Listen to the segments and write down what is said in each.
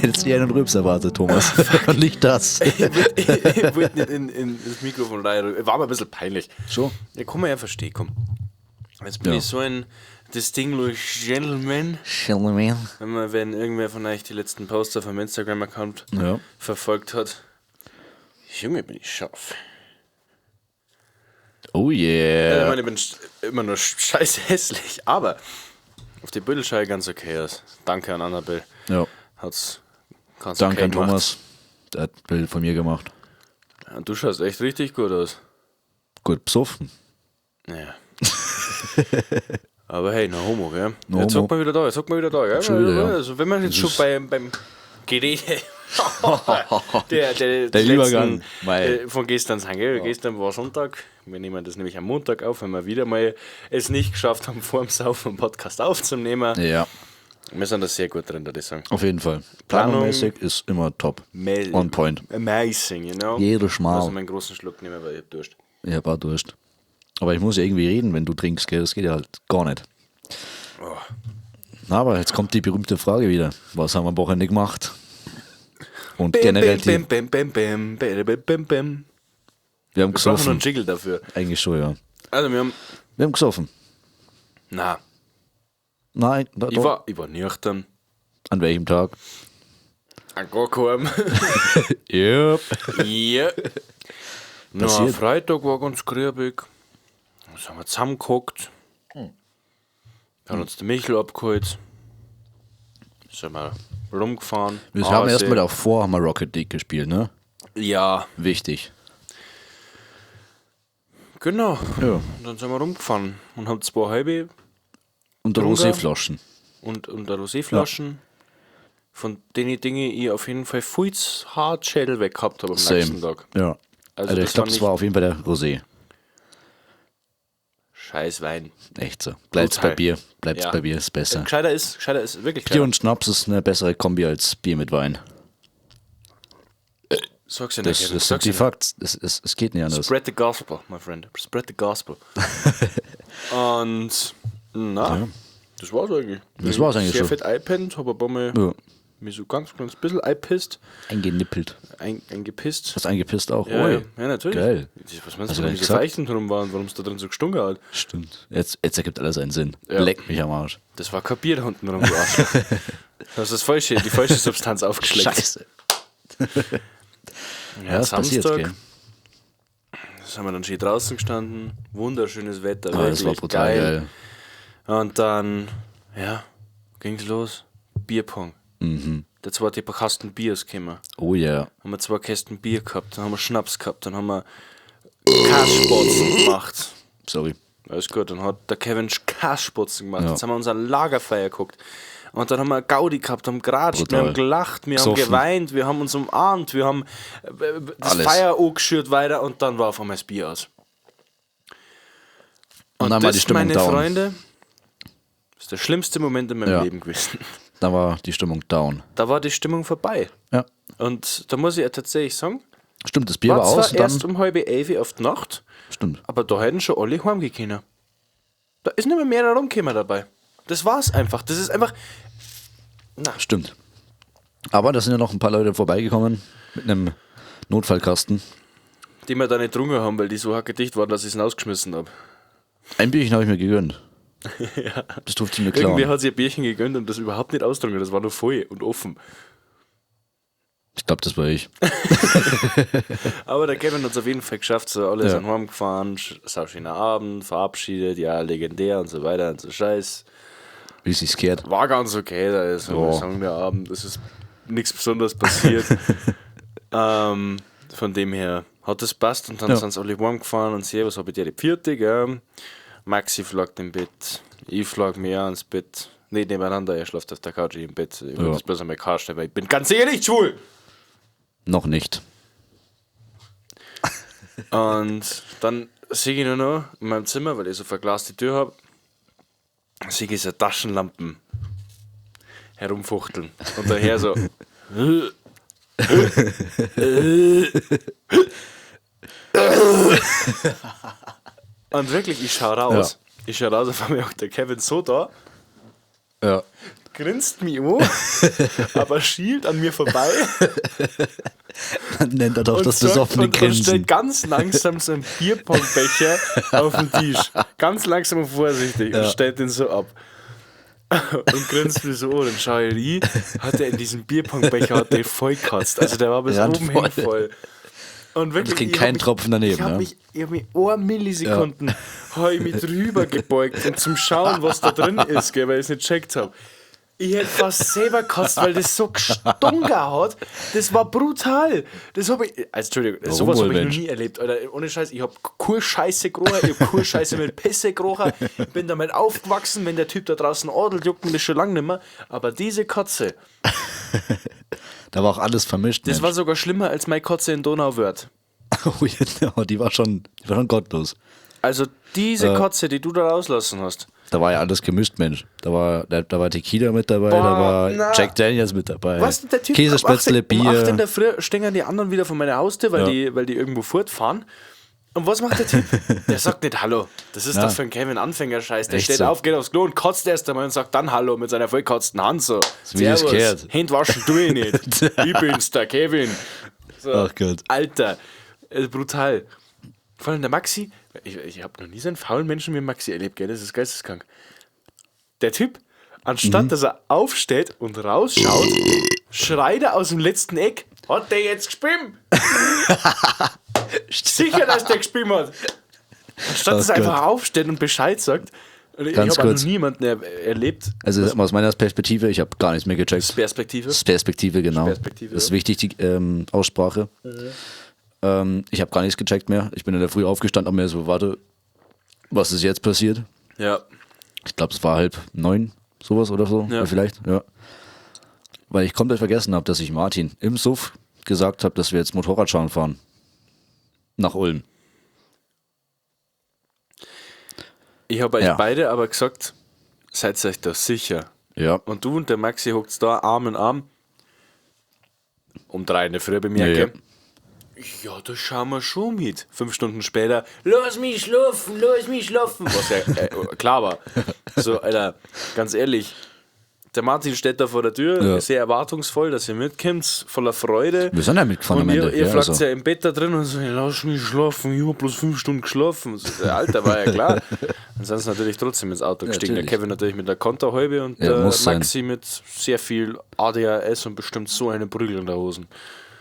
Hättest du eher einen Rübs erwartet, Thomas. Und nicht das. Ich wollte nicht in das Mikrofon rein. War mir ein bisschen peinlich. Schon? Ja, kann man ja verstehen, komm. Jetzt bin Ja. ich so ein distinguished Gentleman. Wenn irgendwer von euch die letzten Posts auf meinem Instagram-Account Ja. verfolgt hat. Junge, bin ich scharf. Oh Ich yeah. meine, ich bin immer nur scheiße hässlich, aber auf die Bildschirme ganz okay aus. Danke an Annabelle. Ja. Hat's ganz Danke okay an gemacht. Thomas. Der hat ein Bild von mir gemacht. Ja, du schaust echt richtig gut aus. Gut besoffen. Ja. Aber hey, no homo, gell? No Jetzt homo. sag mal wieder da, gell? Schon wieder, ja. Also, wenn man jetzt schon beim Gerede der Übergang, von gestern sind, gell? Gestern war Sonntag, wir nehmen das nämlich am Montag auf, wenn wir wieder mal es nicht geschafft haben, vor dem Saufen einen Podcast aufzunehmen. Ja, Wir sind da sehr gut drin, würde ich sagen. auf jeden Fall. Planung- Planungmäßig ist immer top. On point. Amazing, you know? Jedes Mal. Also meinen großen Schluck nehmen, weil ich hab Durst. Ich hab auch Durst. Aber ich muss ja irgendwie reden, wenn du trinkst, gell? Das geht ja halt gar nicht. Oh. Na, aber jetzt kommt die berühmte Frage wieder. Was haben wir am Wochenende gemacht? Und generell die, Bim, bim, bim, bim, bim, bim, bim, bim. wir haben Wir brauchen noch gesoffen. einen Jiggle dafür. Eigentlich schon, ja. Also wir haben... Wir haben gesoffen. Na, Nein, ich war nüchtern. An welchem Tag? An gar keinem. Yep. Ja. Na, Passiert. Freitag war ganz grübig. Dann sind wir zusammengehockt. Haben uns den Michel abgeholt. Sind wir rumgefahren. Wir haben Aasee. erstmal davor haben wir Rocket League gespielt, ne? Ja, Wichtig. genau. Ja. Und dann sind wir rumgefahren und haben 2 halbe Und der Trunken. Roséflaschen. und der Roséflaschen. Von denen Dinge ich auf jeden Fall viel zu hart Schädel weg gehabt habe am nächsten Tag. Ja. Also Also das ich glaube, war das nicht- war auf jeden Fall der Rosé. Scheiß Wein. Echt so. Bleibt's Brutal. bei Bier. Bleibt's Ja. bei Bier, ist besser. Gescheiter ist wirklich Bier gescheiter. und Schnaps ist eine bessere Kombi als Bier mit Wein. Sag's ja Das, nicht. das Sag's sind die ja Facts. Es geht nicht anders. Spread the gospel, my friend. Spread the gospel. Und na, das war's eigentlich. Das war's eigentlich Sehr schon. fett eingepennt, hab ein paar Mal Ja. mich so ganz bisschen eingepisst. Eingenippelt. Eingepisst. Hast eingepisst auch? Ja, Oi. ja, natürlich. Geil. Was meinst Also du, warum ich diese gesagt- Feichten drum waren, warum es da drin so gestunken hat? Stimmt. Jetzt ergibt alles einen Sinn. Ja. Leck mich am Arsch. Das war kein Bier da unten rum, du Arschloch. Du hast die falsche Substanz aufgeschleckt. Scheiße. Ja, das passiert, Samstag gell? sind wir dann schön draußen gestanden. Wunderschönes Wetter, Ah, das war wirklich brutal geil. Und dann, ja, ging's los. Bierpong. Der zweite Kasten Bier ist gekommen. Oh ja. Haben wir 2 Kästen Bier gehabt, dann haben wir Schnaps gehabt, dann haben wir Kassspotzen gemacht. Sorry. Alles gut, dann hat der Kevin Kassspotzen gemacht. Ja. Jetzt haben wir unser Lagerfeuer geguckt. Und dann haben wir Gaudi gehabt, haben geratscht, wir Brutal. haben gelacht, wir Gesoffen. haben geweint, wir haben uns umarmt, wir haben das Alles. Feuer angeschürt weiter und dann war auf einmal das Bier aus. Und dann war die Stimmung meine down. Freunde, ist der schlimmste Moment in meinem Ja. Leben gewesen. Da war die Stimmung down. Da war die Stimmung vorbei. Ja. Und da muss ich ja tatsächlich sagen, Stimmt, das Bier war war zwar aus und erst dann. um 10:30 auf die Nacht, Stimmt. aber da hätten schon alle heimgekommen. Da ist nicht mehr rumgekommen dabei. Das war's einfach. Das ist einfach. Stimmt. Aber da sind ja noch ein paar Leute vorbeigekommen mit einem Notfallkasten. Die wir da nicht getrunken haben, weil die so hackedicht waren, dass ich es rausgeschmissen habe. Ein Bierchen habe ich mir gegönnt. Das durfte ich mir klauen. Irgendwer hat sich ein Bierchen gegönnt und das überhaupt nicht ausgetrunken. Das war nur voll und offen. Ich glaube, das war ich. Aber der Kevin hat es auf jeden Fall geschafft. So, alle Ja. sind heimgefahren, sau schöner Abend, verabschiedet, ja, legendär und so weiter und so Scheiß. Wie es sich kehrt. War ganz okay, da ist Ja. sagen der Abend, es ist nichts Besonderes passiert. Von dem her hat es passt und dann Ja. sind sie alle warm gefahren und servus, habe ich dir die vierte, gell? Maxi flagt im Bett, ich flag mir auch ins Bett. Nicht nebeneinander, er schläft auf der Couch, ich im Bett. Ich will Ja. das bloß einmal klarstellen, weil ich bin ganz sicher nicht schwul. Noch nicht. Und dann sehe ich nur noch in meinem Zimmer, weil ich so verglaste Tür habe, sehe ich so Taschenlampen herumfuchteln. Und daher so. Und wirklich, ich schaue raus. Ich schaue raus, auf einmal auch der Kevin so da. Ja. grinst mich an, aber schielt an mir vorbei. Man nennt er doch das sagt- besoffene und Grinsen. stellt ganz langsam so einen Bierpongbecher auf den Tisch. Ganz langsam und vorsichtig und stellt den so ab. Und grinst mir so an. Dann schaue ich rein, hat er in diesem Bierpongbecher hat der voll gekotzt. Also der war bis oben hin Randvoll. voll. Und wirklich, Es ging ich kein hab mich- Tropfen daneben, Ich habe ja. mich, hab mich 1 Millisekunden hab ich mich drüber gebeugt und zum Schauen, was da drin ist, gell, weil ich es nicht gecheckt habe. Ich hätte fast selber gekotzt, weil das so gestunken hat. Das war brutal. Das habe ich. Also, Entschuldigung, Warum sowas wohl, habe ich noch Mensch? nie erlebt. Oder ohne Scheiß, ich habe Kurscheiße gerochen, ich habe Kurscheiße mit Pisse gerochen. Ich bin damit aufgewachsen, wenn der Typ da draußen adelt, juckt mir das schon lange nicht mehr. Aber diese Kotze, Da war auch alles vermischt. das Mensch. war sogar schlimmer als meine Kotze in Donauwörth. Oh, ja, die war schon gottlos. Also, diese Kotze, die du da rauslassen hast. Da war ja alles gemischt, Mensch. Da war Tequila mit dabei, da war na. Jack Daniels mit dabei. Was der Typ Käsespätzle, um 8 in Bier. der Früh stehen die anderen wieder von meiner Haustür, weil, Ja. weil die irgendwo fortfahren. Und was macht der Typ? Der sagt nicht Hallo. Das ist Ja. doch für einen Kevin Anfänger-Scheiß. Der Echt steht so. auf, geht aufs Klo und kotzt erst einmal und sagt dann Hallo mit seiner vollkotzten Hand so. wie es gehört. Hände waschen tue ich nicht. Ich bin's, der Kevin. So. Ach Gott. Alter, brutal. Vor allem der Maxi, ich habe noch nie so einen faulen Menschen wie Maxi erlebt, gell? Das ist geisteskrank. Der Typ, anstatt dass er aufsteht und rausschaut, schreit er aus dem letzten Eck, hat der jetzt gespielt? Sicher, dass der gespielt hat. Anstatt dass er Ach Gott. einfach aufsteht und Bescheid sagt. Und ich Ganz habe noch kurz. niemanden erlebt. Also aus meiner Perspektive, ich habe gar nichts mehr gecheckt. Perspektive. Perspektive, genau. Perspektive, Das ist ja. wichtig, die Aussprache. Ich habe gar nichts gecheckt mehr. Ich bin in der Früh aufgestanden und mir so, warte, was ist jetzt passiert? Ja. Ich glaube, es war 8:30, sowas oder so. Ja. Oder vielleicht, ja. Weil ich komplett vergessen habe, dass ich Martin im Suff gesagt habe, dass wir jetzt Motorradschauen fahren. Nach Ulm. Ich habe euch Ja. beide aber gesagt, seid euch da sicher. Ja. Und du und der Maxi hockt da Arm in Arm. Um 3 in der Früh bei mir, Ja, gell? Ja, da schauen wir schon mit. 5 Stunden später, lass mich schlafen. Was ja klar war. So, Alter, ganz ehrlich, der Martin steht da vor der Tür, Ja. sehr erwartungsvoll, dass ihr mitkommt, voller Freude. Wir sind ja mitgefahren Und am ihr, Ende. ihr ja, fragt also. ja im Bett da drin und so, lass mich schlafen, ich hab bloß 5 Stunden geschlafen. So, Alter, war ja klar. Dann sind sie natürlich trotzdem ins Auto gestiegen. Der natürlich. Kevin natürlich mit der Konterhalbe und Ja, der muss sein. Maxi mit sehr viel ADHS und bestimmt so eine Prügel in der Hosen.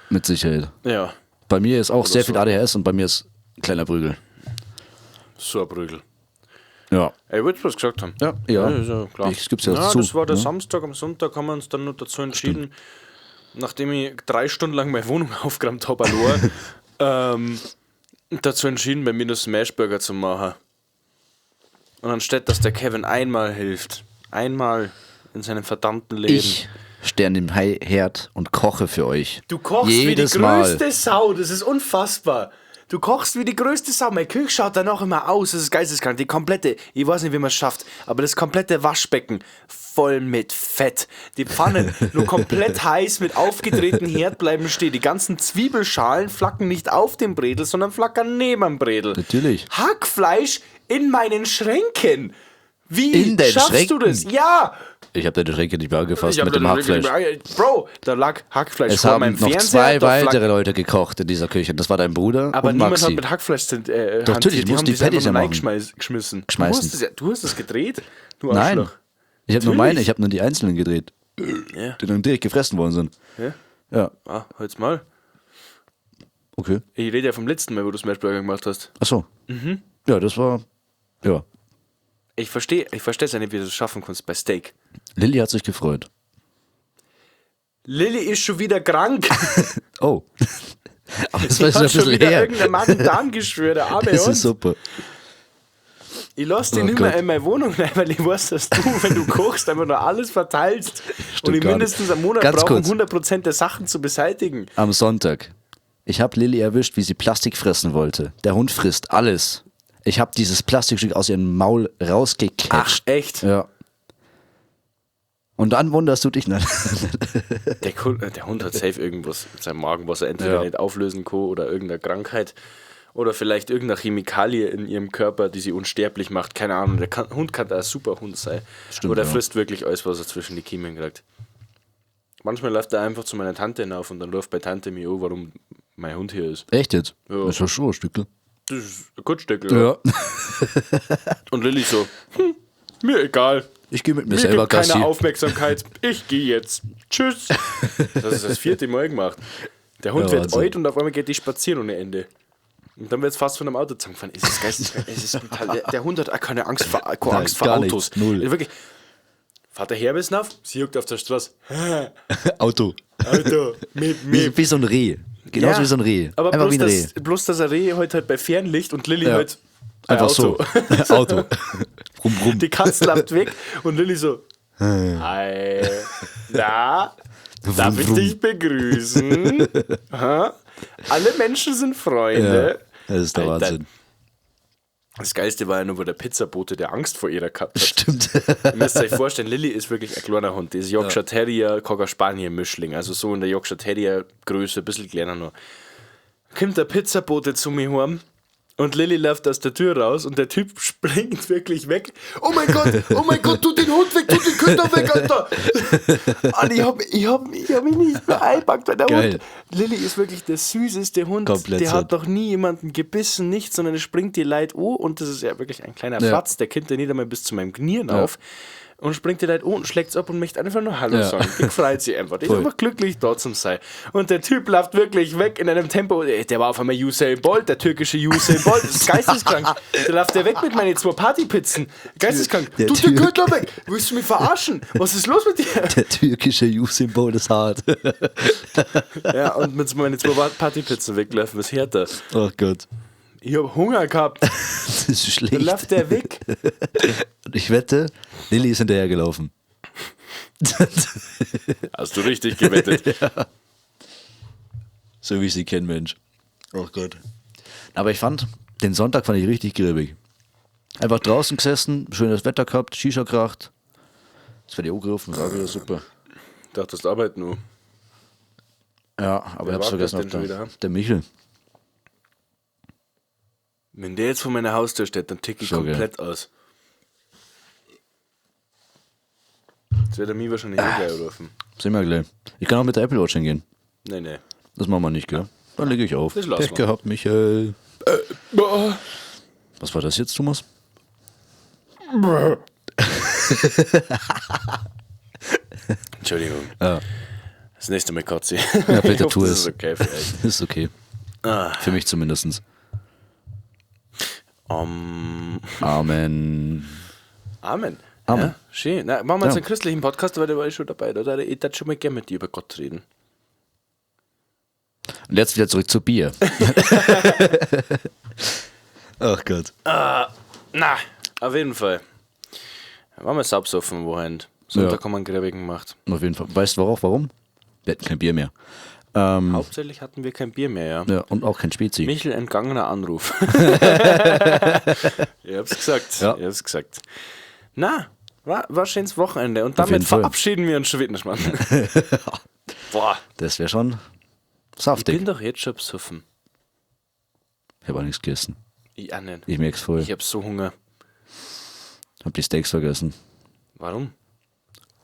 Mit Sicherheit. Ja, Bei mir ist auch sehr so. viel ADHS und bei mir ist ein kleiner Prügel. so ein Prügel. Ja. Ich wollte was gesagt haben. Ja. ist ja klar. Ich gib's ja ja, dazu, das war der ne? Samstag. Am Sonntag haben wir uns dann noch dazu entschieden, nachdem ich 3 Stunden lang meine Wohnung aufgeräumt habe, dazu entschieden, bei mir nur Smashburger zu machen. Und anstatt, dass der Kevin einmal hilft, einmal in seinem verdammten Leben. Ich stehe an dem Herd und koche für euch. Du kochst Jedes wie die Mal. größte Sau, das ist unfassbar. Du kochst wie die größte Sau. Meine Küche schaut danach immer aus, das ist geisteskrank. Die komplette, ich weiß nicht, wie man es schafft, aber das komplette Waschbecken voll mit Fett. Die Pfannen nur komplett heiß mit aufgedrehten Herd bleiben stehen. Die ganzen Zwiebelschalen flackern nicht auf dem Bredel, sondern flackern neben dem Bredel. Natürlich. Hackfleisch in meinen Schränken. Wie In deinen schaffst du das? Schränken? Ja! Ich habe deine Schränke nicht mehr angefasst hab mit dem da- Hackfleisch. Bro, da lag Hackfleisch Es vor haben meinem noch Fernseher. 2 da flack- weitere Leute gekocht in dieser Küche. Das war dein Bruder Aber und niemand Maxi. hat mit Hackfleisch hantiert. natürlich, Die muss haben die das einfach Patties ja nur machen. geschmissen. Schmeißen. Du hast das gedreht? Du Nein. Arschloch. Ich habe nur Natürlich. meine, ich habe nur die einzelnen gedreht, Ja. die dann direkt gefressen worden sind. Ja? Ja, Ah, halt's mal. okay. Ich rede ja vom letzten Mal, wo du Smashburger gemacht hast. Achso. Ja, das war. Ja. Ich verstehe es ja nicht, wie du das schaffen kannst bei Steak. Lilly hat sich gefreut. Lilly ist schon wieder krank. Oh. Aber das Die war schon ein hat schon bisschen wieder her. irgendein Magen-Darm-Geschwür, der arme Das Hund. ist super. Ich lasse dich Oh nicht mehr Gott. in meine Wohnung rein, weil ich weiß, dass du, wenn du kochst, einfach nur alles verteilst. Und ich gar nicht. mindestens einen Monat Ganz brauche, um kurz. 100% der Sachen zu beseitigen. Am Sonntag. Ich habe Lilly erwischt, wie sie Plastik fressen wollte. Der Hund frisst alles. Ich habe dieses Plastikstück aus ihrem Maul Ach, rausgecatcht. echt? Ja. Und dann wunderst du dich nicht. Der Hund hat safe irgendwas mit seinem Magen, was er entweder Ja. nicht auflösen kann oder irgendeine Krankheit. Oder vielleicht irgendeine Chemikalie in ihrem Körper, die sie unsterblich macht. Keine Ahnung. Hund kann da ein super Hund sein. Stimmt, Oder ja. frisst wirklich alles, was er zwischen die Kiemen kriegt. Manchmal läuft er einfach zu meiner Tante hinauf und dann läuft bei Tante mir an, warum mein Hund hier ist. Echt jetzt? Ja. Das ist ja schon ein Stückel. Das ist ein Kurzstückel. Und Lilly so, mir egal. Ich gehe mit mir Mir selber gibt keine Gassi. Aufmerksamkeit. Ich gehe jetzt. Tschüss. Das ist das 4. Mal gemacht. Der Hund Ja, wird Wahnsinn. alt und auf einmal geht die spazieren ohne Ende. Und dann wird es fast von einem Auto zusammengefahren. Es ist geisteskrank. Es ist brutal. Der Hund hat auch keine Angst vor, keine Angst vor gar Autos. nichts, null. Wirklich. Fahrt der Herbes auf, sie juckt auf der Straße. Auto. Auto, Wie so ein Reh. Genauso wie so ein Reh. Aber Einfach bloß, wie ein Reh. bloß, dass er Reh heute halt bei Fernlicht und Lilly Ja. halt bei Einfach Auto. so. Auto. Brumm, brumm. Die Katze läuft weg und Lilly so, hi, na, darf ich dich begrüßen? Ha? Alle Menschen sind Freunde. Das ist der Alter. Wahnsinn. Das Geilste war ja nur, wo der Pizzabote der Angst vor ihrer gehabt hat. Stimmt. Ihr müsst euch vorstellen, Lilly ist wirklich ein kleiner Hund. Die ist Yorkshire Terrier, Cocker Spaniel Mischling. Also so in der Yorkshire Terrier Größe, ein bisschen kleiner nur. Kommt der Pizzabote zu mir heim und Lilly läuft aus der Tür raus und der Typ springt wirklich weg. Oh mein Gott, tu den Hund weg, tu den Köter weg, Alter. Und ich hab mich nicht mehr eingepackt, weil der Geil. Hund, Lilly ist wirklich der süßeste Hund. Komplett der hat so. noch nie jemanden gebissen, nichts, sondern er springt dir Leid an und das ist ja wirklich ein kleiner Ja. Platz, der kommt ja nicht einmal bis zu meinem Knien auf. Und springt dir Leid an und schlägt's ab und möchte einfach nur Hallo Ja. sagen. Die freut sich einfach. Die ist Voll. einfach glücklich, dort zu sein. Und der Typ läuft wirklich weg in einem Tempo. Der war auf einmal Usain Bolt, der türkische Usain Bolt. Das ist geisteskrank. Der läuft der weg mit meinen 2 Partypizzen. Geisteskrank. Der Du, der Typ. Gürtel weg. Willst du mich verarschen? Was ist los mit dir? Der türkische Usain Bolt ist hart. Ja, und mit meinen 2 Partypizzen weglaufen. Was hört er? Oh Gott. Ich hab Hunger gehabt. Das ist Dann schlecht. läuft der weg. Und ich wette, Lilly ist hinterhergelaufen. Hast du richtig gewettet. So wie ich sie kenne, Mensch. Oh Gott. Aber ich fand, den Sonntag fand ich richtig griebig. Einfach draußen gesessen, schönes Wetter gehabt, Shisha kracht. Das werde ich auch gerufen, war wieder super. Ich dachte, das arbeiten nur. Ja, aber ich hab's war vergessen, das ob denn schon der, wieder? der Michel. Wenn der jetzt vor meiner Haustür steht, dann tick ich Schon, komplett aus. Jetzt wird er mich wahrscheinlich eh gleich rufen. Sehen wir gleich. Ich kann auch mit der Apple Watch hingehen. Nee. Das machen wir nicht, gell? Dann lege ich auf. Das lassen Pech wir. gehabt, Michael. Boah. Was war das jetzt, Thomas? Entschuldigung. Ja. Das nächste Mal kotze ich. Ja, bitte Ich hoffe, tu das es. ist okay für euch. Ist okay. Für mich zumindest. Amen. Amen. Amen. Ja, schön. Na, machen wir jetzt Ja. einen christlichen Podcast, weil der war ich schon dabei. Oder? Ich würde schon mal gerne mit dir über Gott reden. Und jetzt wieder zurück zu Bier. Ach Gott. Na, auf jeden Fall. Waren wir saubsoffen am Wochenende. Sonntag Ja. haben wir einen Gräbigen gemacht. Auf jeden Fall. Weißt du warum? Wir hatten kein Bier mehr. Hauptsächlich hatten wir kein Bier mehr, ja. Ja, und auch kein Spezi. Michel, entgangener Anruf. Ich hab's gesagt. Ja. Ich hab's gesagt. Na, war schönes Wochenende. Und Auf jeden damit Fall. verabschieden wir uns schon wieder, Mann. Boah, Das wäre schon ich saftig. bin doch jetzt schon besoffen. Ich habe auch nichts gegessen. Ich auch nicht. Ich merk's voll. Ich hab so Hunger. Hab die Steaks vergessen. Warum?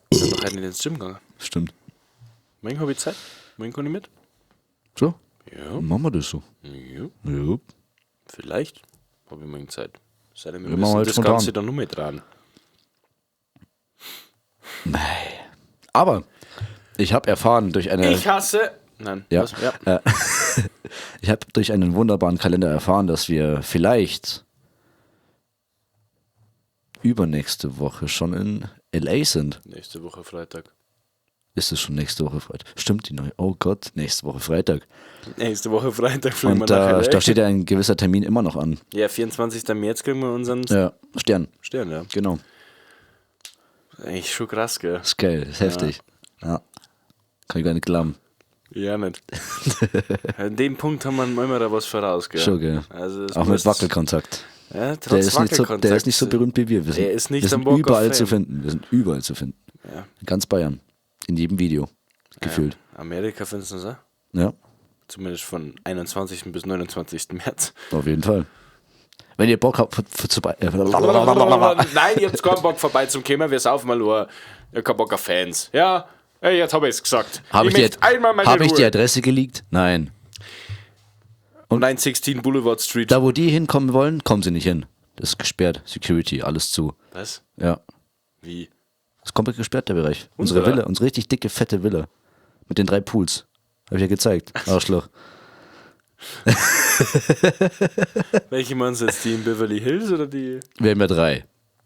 Ich bin doch heute nicht ins Gym gegangen. Stimmt. Morgen habe ich Zeit. Morgen kann ich mit. So? Ja. Dann machen wir das so. Ja. Ja. Vielleicht habe ich morgen Zeit. Sei denn, wir Wir machen müssen halt das spontan. Ganze dann nur mit dran. Aber ich habe erfahren durch eine. Ich hasse. Nein. Ja. Was? Ja. Ich habe durch einen wunderbaren Kalender erfahren, dass wir vielleicht übernächste Woche schon in LA sind. Nächste Woche Freitag. Ist es schon nächste Woche Freitag? Stimmt die neue? Oh Gott, nächste Woche Freitag. Nächste Woche Freitag fliegen wir Und nach LA. da steht ja ein gewisser Termin immer noch an. Ja, 24. März kriegen wir unseren Ja, Stern, Stern, ja. genau. Eigentlich schon krass, gell? Ist geil, ist heftig. Ja. Kann ich gar nicht glauben. Ja, nicht. An dem Punkt haben wir manchmal da was voraus, gell? Schon, gell. Also es Auch mit müsst- Wackelkontakt. Ja, trotz Der ist, nicht so, Wackelkontakt. der ist nicht so berühmt wie wir. Wir sind, Der ist nicht wir sind am Walk of überall Fame. zu finden. Wir sind überall zu finden. Ja. In ganz Bayern. In jedem Video. Gefühlt. Amerika findest du das auch? Ja. Zumindest von 21. bis 29. März. Auf jeden Fall. Wenn ihr Bock habt, Nein, ihr habt keinen Bock vorbeizukommen, wir saufen mal nur. Ihr habt keinen Bock auf Fans. Ja, hey, jetzt habe ich es gesagt. Habe ich, möchte einmal meine hab ich die Ruhe. Adresse geleakt? Nein. 916 Boulevard Street. Da, wo die hinkommen wollen, kommen sie nicht hin. Das ist gesperrt. Security, alles zu. Was? Ja. Wie? Das ist komplett gesperrt, der Bereich. Unsere Unserer? Villa, unsere richtig dicke, fette Villa. Mit den 3 Pools. Hab ich ja gezeigt. Arschloch. Welche meinst du jetzt? Die in Beverly Hills oder die? Wir haben ja 3.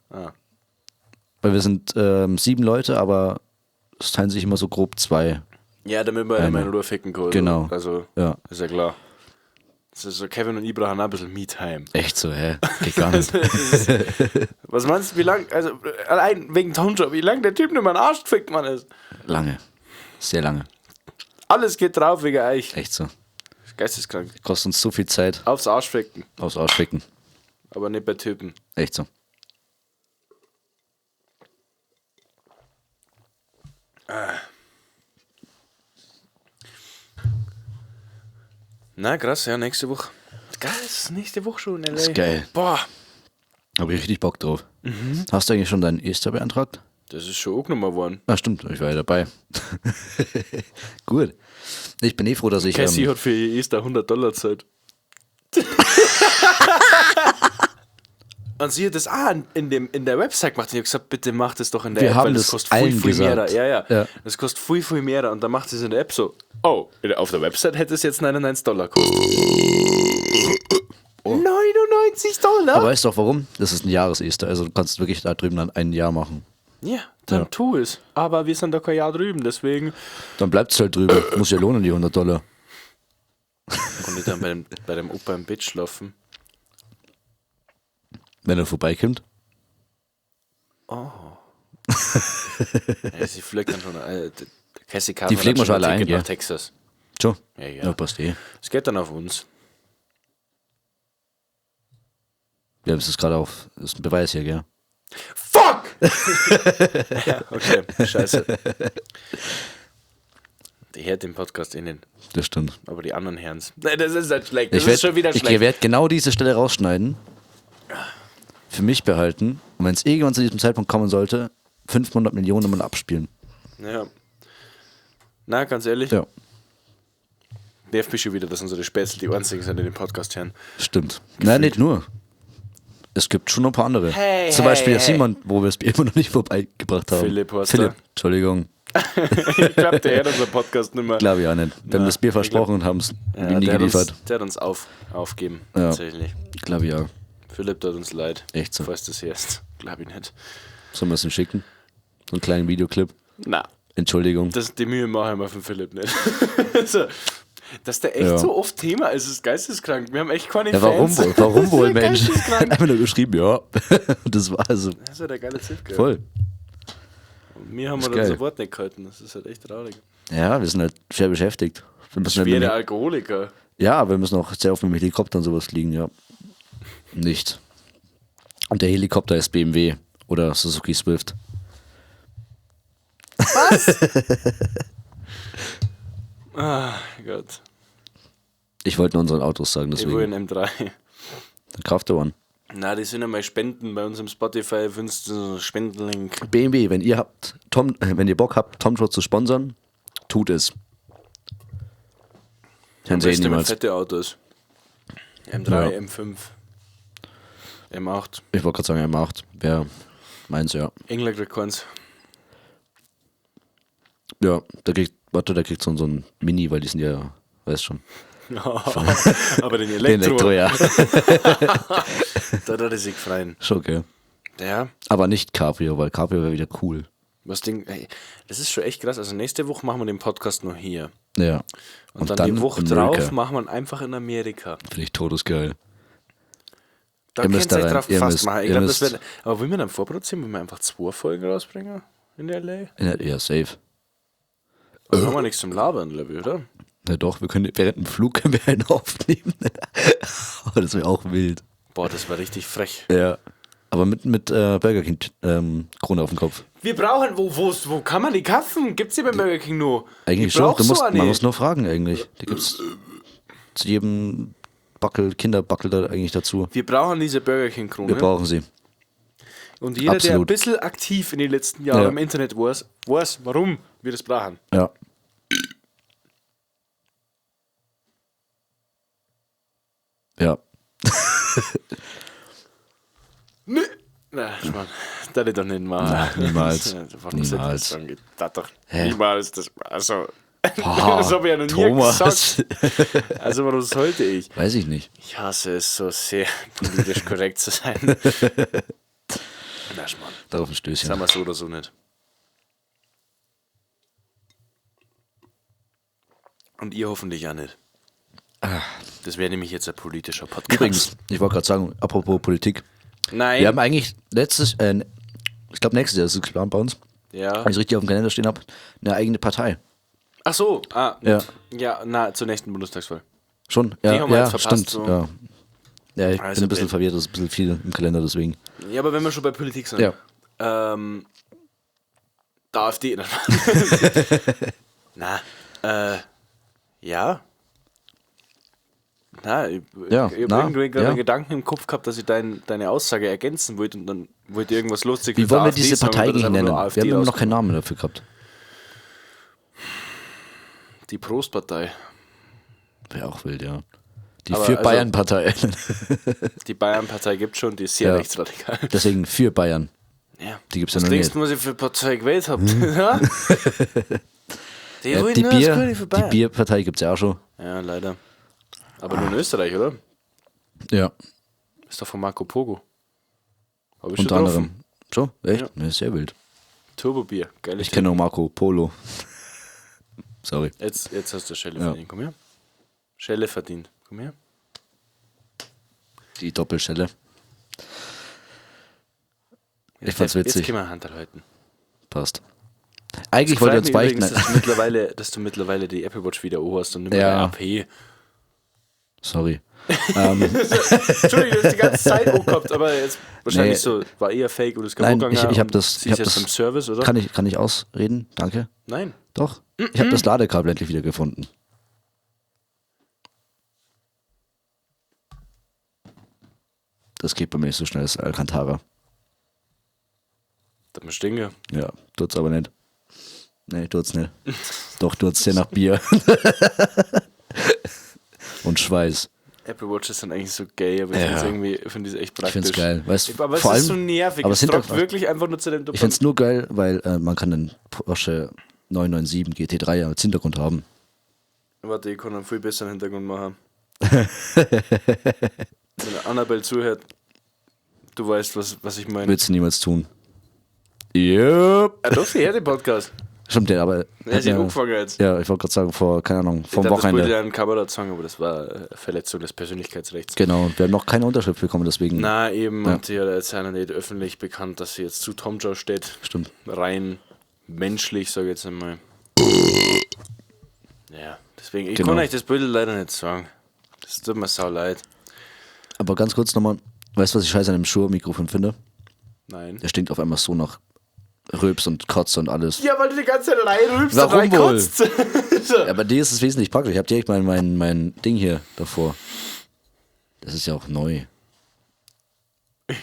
Ah. Weil wir sind 7 Leute, aber es teilen sich immer so grob 2. Ja, damit wir immer in Ruhe ficken können. Genau. Also, Ja. ist ja klar. Das ist so, Kevin und Ibra haben auch ein bisschen Me-Time. Echt so, hä? Geht gar nicht. Was meinst du, wie lang, also allein wegen Tonjob, wie lang der Typ nicht mal einen Arsch fickt, man ist? Lange. Sehr lange. Alles geht drauf wegen euch. Echt so. Geisteskrank. Kostet uns so viel Zeit Aufs Arsch ficken, aufs Ausficken. aber nicht bei Typen. Echt so. Na krass, ja, nächste Woche. Geil, nächste Woche schon in L.A. Das ist geil. Boah, Habe ich richtig Bock drauf. Hast du eigentlich schon deinen Ester beantragt? das ist schon angenommen worden. Ah, stimmt, ich war ja dabei. Gut. Ich bin froh, dass ich. Cassie hat für ihr Easter $100 Zeit. Und sie hat das auch in der Website gemacht. Und ich habe gesagt, bitte mach das doch in der Wir App, haben weil das das kostet allen viel mehr. gesagt. Ja. Ja. Das kostet viel mehr. Und dann macht sie es in der App so, oh, auf der Website hätte es jetzt $99 gekostet. $99? Aber weißt du auch warum? Das ist ein Jahresester. Also du kannst wirklich da drüben dann ein Jahr machen. Ja, dann Ja. tu es. Aber wir sind da kein Jahr drüben, deswegen. Dann bleibt es halt drüber. Muss ja lohnen, die $100. Und ich dann bei dem Opa im Bett schlafen. Wenn er vorbeikommt. Ja, sie fliegt dann schon. Cassie Die fliegen wir schon allein, Ticket gell? nach Texas. Schon. Ja. Ja, passt eh. Es geht dann auf uns. Wir haben es gerade auf. Das ist ein Beweis hier, gell? Fuck! Ja, okay, scheiße. Die hört den Podcast innen, Das stimmt. aber die anderen Herrens. Nein, das ist halt schlecht. Das Ich ist schon wieder schlecht. werde genau diese Stelle rausschneiden. Für mich behalten. Und wenn es irgendwann zu diesem Zeitpunkt kommen sollte, 500 Millionen mal abspielen. Ja. Na, ganz ehrlich, Ja, nervt mich schon wieder, dass unsere Spätzle die einzigen sind, die den Podcast hören. stimmt. Nein, nicht nur. Es gibt schon noch ein paar andere. Hey, Zum hey, Beispiel der hey. Simon, wo wir es immer noch nicht vorbeigebracht haben. Philipp, hast Philipp, du? Entschuldigung. Ich glaube, der hört unseren Podcast nicht mehr. Glaube ich auch nicht. Wir haben das Bier versprochen und haben es Ja, nie der, geliefert. der hat uns aufgeben, Ja. tatsächlich. Glaube ich auch. Philipp, tut uns leid. Echt so. Falls du das hörst. Glaube ich nicht. Sollen wir es ihm schicken? So einen kleinen Videoclip. Na, Entschuldigung. die Mühe machen wir von Philipp nicht. So, dass der echt Ja. so oft Thema ist, ist geisteskrank. Wir haben echt keine Ja, warum Fans. wohl? Warum wohl, Das ist Mensch? geisteskrank. Einfach nur geschrieben, ja. Und das war also Das ist ja der geile Zipke. voll. Und wir haben Ist halt geil. unser Wort nicht gehalten. Das ist halt echt traurig. Ja, wir sind halt schwer beschäftigt. Wir müssen halt Schwere mit, Alkoholiker. ja, wir müssen auch sehr oft mit dem Helikopter und sowas fliegen, ja. Nicht. Und der Helikopter ist BMW oder Suzuki Swift. Ah, Gott. Ich wollte nur unseren Autos sagen, Ich will deswegen. einen M3. Kraft One. Na, die sind ja mal Spenden bei uns im Spotify. Findest du so einen Spendenlink? BMW, wenn ihr Bock habt, Tom Show zu sponsern, tut es. Dann Am sehen besten mit niemals. fette Autos. M3, Ja. M5, M8. Ich wollte gerade sagen, M8. Wer meins, ja. Engler kriegt keins. Ja, der kriegt so einen Mini, weil die sind ja, weißt schon. Aber den Elektro, Elektro, ja. da hat er sich freien. Schon, okay. Ja, Aber nicht Cabrio, weil Cabrio wäre wieder cool. ey, das ist schon echt krass. Also nächste Woche machen wir den Podcast nur hier. Ja. Und dann die Woche Amerika. drauf machen wir ihn einfach in Amerika. Finde ich todesgeil. Da Ihr könnt müsst ihr da euch rein. drauf Ihr gefasst müsst- machen. Ich ihr glaube, das müsst- wird. Aber wollen wir dann vorproduzieren, wenn wir einfach 2 Folgen rausbringen in der LA? Ja, safe. Dann haben wir nichts zum Labern, glaube ich, oder? Ja doch, wir können während dem Flug können wir einen aufnehmen. Aber das wäre auch wild. Boah, das war richtig frech. Ja. Aber mit Burger King Krone auf dem Kopf. Wir brauchen, wo kann man die kaufen? Gibt's die beim Burger King nur? Eigentlich Ich schon. brauch so Man eine. muss nur fragen eigentlich. Die gibt's zu jedem Kinderbackel da eigentlich dazu. Wir brauchen diese Burger King-Krone. Wir brauchen sie. Und jeder, der ein Absolut. bisschen aktiv in den letzten Jahren Ja. im Internet weiß, warum wir das brauchen. Ja. Ja. Nö. Na, Mann, das ist doch nicht mal. Na, niemals. Warum Niemals. sagt das dann? Das doch Hä? niemals. Das, also, Boah, das habe ich ja noch nie Thomas. gesagt. Also, warum sollte ich? Weiß ich nicht. Ich hasse es so sehr, politisch korrekt zu sein. Na, Mann. Darauf ein Stößchen. Sagen wir so oder so nicht. Und ihr hoffentlich auch nicht. Das wäre nämlich jetzt ein politischer Podcast. Übrigens, ich wollte gerade sagen, apropos Politik. Nein. Wir haben eigentlich ich glaube nächstes Jahr ist es geplant bei uns, Ja. wenn ich richtig auf dem Kalender stehen habe, eine eigene Partei. Ach so. Ja. Ja, na, zur nächsten Bundestagswahl. Schon? Die Ja, haben wir ja jetzt verpasst, stimmt. so. Ja. Ja, ich Also bin ein bisschen blöd. verwirrt, das ist ein bisschen viel im Kalender, deswegen. Ja, aber wenn wir schon bei Politik sind. Ja. Der AfD. Na, ja. Na, ich Ja, habe na, irgendwie gerade ja. einen Gedanken im Kopf gehabt, dass ich deine Aussage ergänzen wollte und dann wollte ich irgendwas lustig Wie wollen wir diese Partei eigentlich nennen? Wir haben immer noch keinen Namen dafür gehabt. Die Prostpartei. Wäre auch wild, ja. Die Aber Für also- Bayern-Partei. Die Bayern-Partei gibt schon, die ist sehr Ja. rechtsradikal. Deswegen Für Bayern. Ja. Die gibt's ja Was noch denkst nicht. du, was ich für eine Partei gewählt habe? Ja? Die wollen Die, nur das Gute Bier, für die Bayern. Bierpartei gibt es ja auch schon. Ja, leider. Aber nur in Österreich, oder? Ja. Ist doch von Marco Pogo. Hab ich schon Unter getroffen. anderem. Schon? Echt? Ja. Ne, sehr wild. Turbobier, geil. Ich kenne nur Marco Polo. Sorry. Jetzt hast du Schelle Ja. verdient. Komm her. Schelle verdient. Komm her. Die Doppelstelle. Ich fand's witzig. Jetzt können wir Hand halten. Passt. Eigentlich wollte ich uns beichten. Übrigens, dass du mittlerweile die Apple Watch wieder hast und nicht mehr Ja. AP. Sorry. Entschuldigung, du hast die ganze Zeit auch gehabt, aber jetzt wahrscheinlich Nee. so, war eher fake oder ist Nein, kaputt gegangen ich hab und das. sie Ich ist hab jetzt das im Service, oder? kann ich ausreden? Danke. Nein. Doch. Ich habe das Ladekabel endlich wieder gefunden. Das geht bei mir nicht so schnell, das ist Alcantara. Das muss stinken. Ja, tut's aber nicht. Nee, tut's nicht. Doch, tut's ja nach Bier. Und Schweiß. Apple Watches sind eigentlich so gay, aber ich Ja. finde es echt Ich praktisch. find's geil. Weißt, Aber es vor ist allem, so nervig. aber Es es sind tragt auch- wirklich einfach nur zu dem ich find's nur geil, weil man kann den Porsche 997 GT3 als Hintergrund haben. Warte, ich kann einen viel besseren Hintergrund machen. Wenn Annabelle zuhört, du weißt, was ich meine. Würd's niemals tun. Yep. Ah, doch, sie hört den Podcast. Stimmt, der, aber. Er ist ja angefangen jetzt. Ja, ich wollte gerade sagen, keine Ahnung, vom Ich dachte, das wollte Wochenende. ja ein Kamerad-Song, aber das war Verletzung des Persönlichkeitsrechts. Genau, und wir haben noch keine Unterschrift bekommen, deswegen. Na, eben, Ja. und sie hat jetzt ja nicht öffentlich bekannt, dass sie jetzt zu Tom Joe steht. Stimmt. Rein menschlich, sage ich jetzt einmal. Ja, deswegen, ich Genau. kann euch das Bild leider nicht sagen. Das tut mir sau leid. Aber ganz kurz nochmal, weißt du, was ich scheiße an dem Shure-Mikrofon finde? Nein. Der stinkt auf einmal so nach Rülps und Kotze und alles. Ja, weil du die ganze Zeit reinrübst Warum und wohl? reinkotzt. Ja, aber dir ist es wesentlich praktisch. Ich habe direkt mein Ding hier davor. Das ist ja auch neu.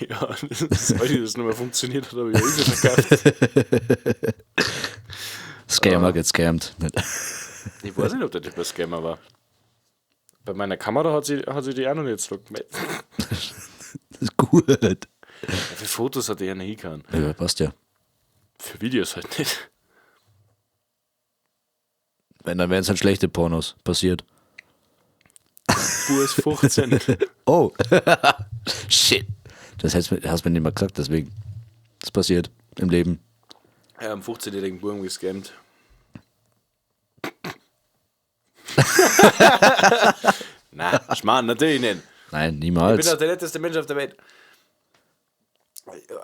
Ja, weil das nicht mehr funktioniert hat, habe ich irgendwie verkauft. Scammer gescammt. Ich weiß nicht, ob der Typ ein Scammer war. Bei meiner Kamera hat sie die auch noch nicht so gemeldet. Das ist gut. Für Fotos hat er ja nicht kann. Ja, passt ja. Für Videos halt nicht. Wenn, dann wären es halt schlechte Pornos. Passiert. Du ist 15. Oh. Shit. Das hast du mir nicht mal gesagt, deswegen. Das passiert im Leben. Ja, am 15-jährigen Burm gescammt. Na, Schmarrn, natürlich nicht. Nein, Ich niemals. bin doch der netteste Mensch auf der Welt.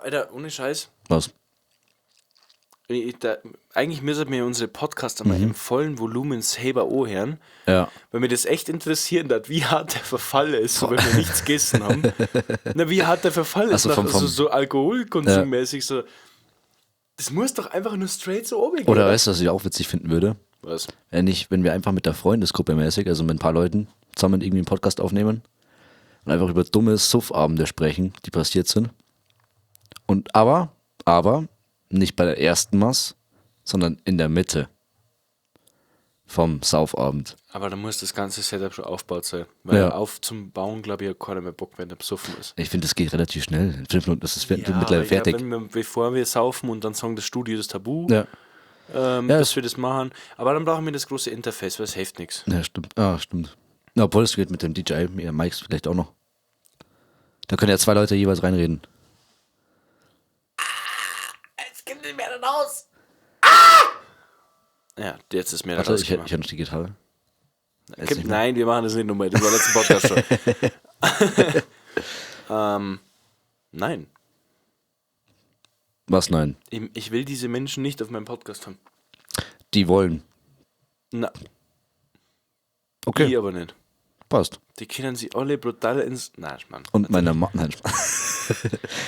Alter, ohne Scheiß. Was? Eigentlich müssen wir unsere Podcasts einmal im vollen Volumen selber anhören, Ja. weil mir das echt interessieren hat, wie hart der Verfall ist, so, wenn wir nichts gegessen haben. Na, wie hart der Verfall ist, Also vom- so alkoholkonsummäßig, so. Das muss doch einfach nur straight so oben gehen. Oder weißt du, was ich auch witzig finden würde? Was? Wenn wir einfach mit der Freundesgruppe mäßig, also mit ein paar Leuten, zusammen irgendwie einen Podcast aufnehmen und einfach über dumme Suffabende sprechen, die passiert sind. Und aber nicht bei der ersten Mass, sondern in der Mitte vom Saufabend. Aber da muss das ganze Setup schon aufgebaut sein. Weil Ja. auf zum Bauen, glaube ich, hat keiner mehr Bock, wenn der besoffen ist. Ich finde, das geht relativ schnell. In 5 Minuten ist es mittlerweile aber fertig. Ja, bevor wir saufen und dann sagen, das Studio ist tabu, Ja. dass wir das machen. Aber dann brauchen wir das große Interface, weil es hilft nichts. Ja, stimmt. Stimmt. Na, obwohl es geht mit dem DJ, ja, Mikes vielleicht auch noch. Da können ja 2 Leute jeweils reinreden. Jetzt kommt nicht mehr raus. Ja, jetzt ist mir Warte, ich rausgemacht. habe noch die Gitarre. Nein, wir machen das nicht nochmal. Das war letzten Podcast schon. Nein. Was? Nein. Ich will diese Menschen nicht auf meinem Podcast haben. Die wollen. Na, Okay, ich aber nicht. passt. Die können sie alle brutal ins... Nein, Mann. Und meine Mom, nein, Spaß.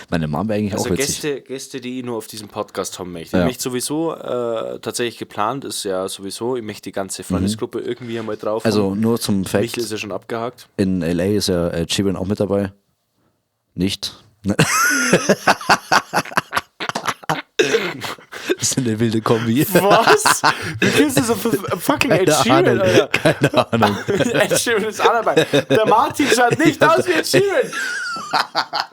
Meine Mom wäre eigentlich Also auch witzig. Gäste, die ich nur auf diesem Podcast haben möchte. Ja. Ich möchte sowieso, tatsächlich geplant ist ja sowieso, ich möchte die ganze Freundesgruppe irgendwie einmal drauf Also haben. nur zum Fact, Michel ist ja schon abgehakt. in LA ist ja Chiban auch mit dabei. Nicht. Ne? Das ist eine wilde Kombi. Was? Wie kannst du so fucking Ed Sheeran, Alter? Keine Ahnung. Ed Sheeran ist auch dabei. Der Martin schaut nicht aus wie Ed Sheeran.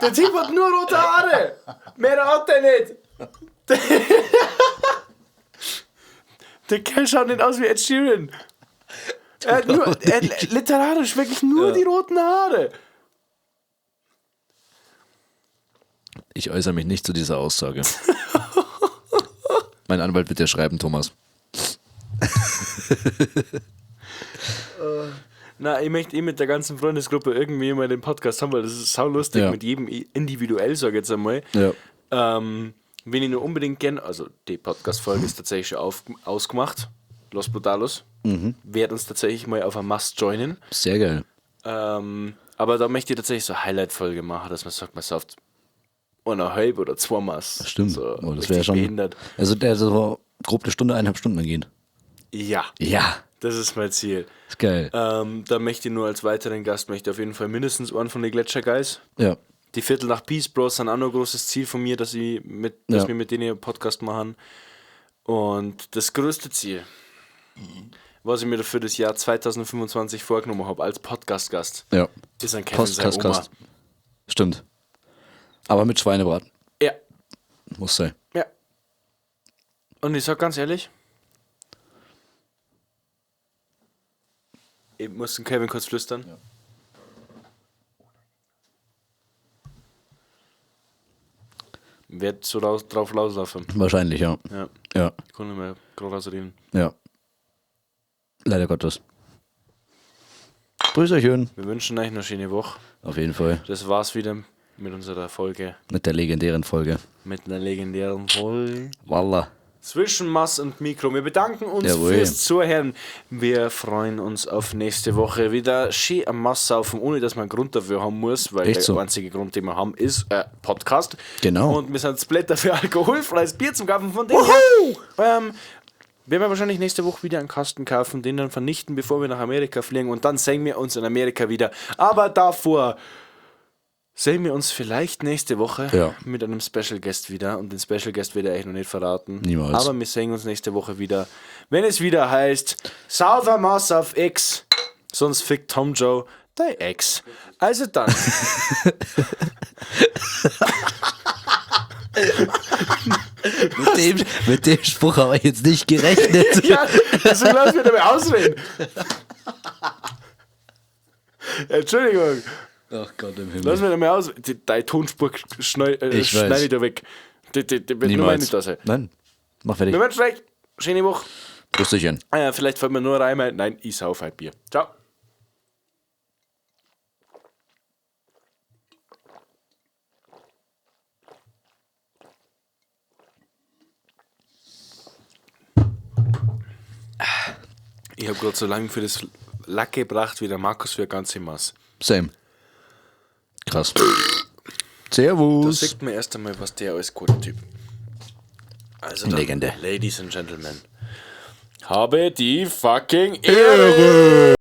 Der Typ hat nur rote Haare. Mehr hat er nicht. Der Kerl schaut nicht aus wie Ed Sheeran. Er hat literarisch wirklich nur die roten Haare. Ich äußere mich nicht zu dieser Aussage. Mein Anwalt wird dir schreiben, Thomas. Na, ich möchte mit der ganzen Freundesgruppe irgendwie mal den Podcast haben, weil das ist saulustig, Ja. mit jedem individuell, sag ich jetzt einmal. Ja. Wen ich nur unbedingt kenne, also die Podcast-Folge ist tatsächlich schon ausgemacht. Los Brutalos. Wird uns tatsächlich mal auf ein Must joinen. Sehr geil. Aber da möchte ich tatsächlich so eine Highlight-Folge machen, dass man sagt, man sauft 1,5 oder 2 Maß. Stimmt. So Oh, das richtig wäre schon. behindert. Also der so grob eine Stunde, 1,5 Stunden gehen. Ja, Ja. das ist mein Ziel. Ist geil. Da möchte ich nur als weiteren Gast, möchte ich auf jeden Fall mindestens einen von den Gletscher-Guys. Ja. Die Viertel nach Peace Bros sind auch noch ein großes Ziel von mir, dass wir mit denen einen Podcast machen. Und das größte Ziel, was ich mir für das Jahr 2025 vorgenommen habe, als Podcast-Gast, Ja. ist ein Kevin sein Oma. Kost. Stimmt. Aber mit Schweinebraten. Ja, Muss sein. ja. Und ich sag ganz ehrlich, ich muss den Kevin kurz flüstern. Ja. Wird so drauf rauslaufen. Wahrscheinlich, ja. Ja, Ja. ich kann nicht mehr gerade rausreden. Ja. Leider Gottes. Grüßerchen. Wir wünschen euch eine schöne Woche. Auf jeden Fall. Das war's wieder mit unserer Folge. Mit der legendären Folge. Mit einer legendären Folge. Wallah. Zwischen Mass und Mikro. Wir bedanken uns Jawohl. fürs Zuhören. Wir freuen uns auf nächste Woche wieder schön am Mass saufen, ohne dass man einen Grund dafür haben muss, weil Echt der so? einzige Grund, den wir haben, ist Podcast. Genau. Und wir sind Splitter für alkoholfreies Bier zum Kaufen von dem. Werden wir wahrscheinlich nächste Woche wieder einen Kasten kaufen, den dann vernichten, bevor wir nach Amerika fliegen. Und dann sehen wir uns in Amerika wieder. Aber davor sehen wir uns vielleicht nächste Woche Ja. mit einem Special Guest wieder. Und den Special Guest wird er eigentlich noch nicht verraten. Niemals. Aber wir sehen uns nächste Woche wieder, wenn es wieder heißt Saufer Mass auf X. Sonst fickt Tom Joe dein Ex. Also dann. Mit dem Spruch habe ich jetzt nicht gerechnet. Ja, also lass mich dabei ausreden. Entschuldigung. Ach Gott im Himmel. Lass mich dabei aus. Deine Tonspur schneide ich da weg. Die wird nur Niemals. nicht da sein. Nein. Mach fertig. Wir wünschen euch schöne Woche. Grüßerchen. Ah ja, vielleicht fällt mir nur rein. Nein, ich sauf halt Bier. Ciao. Ich habe gerade so lange für das Lack gebracht wie der Markus für ganze Maß. Same. Krass. Da Servus. sieht man erst einmal, was der als cooler Typ. Also dann, Legende. Ladies and Gentlemen, Habe die fucking Ehre.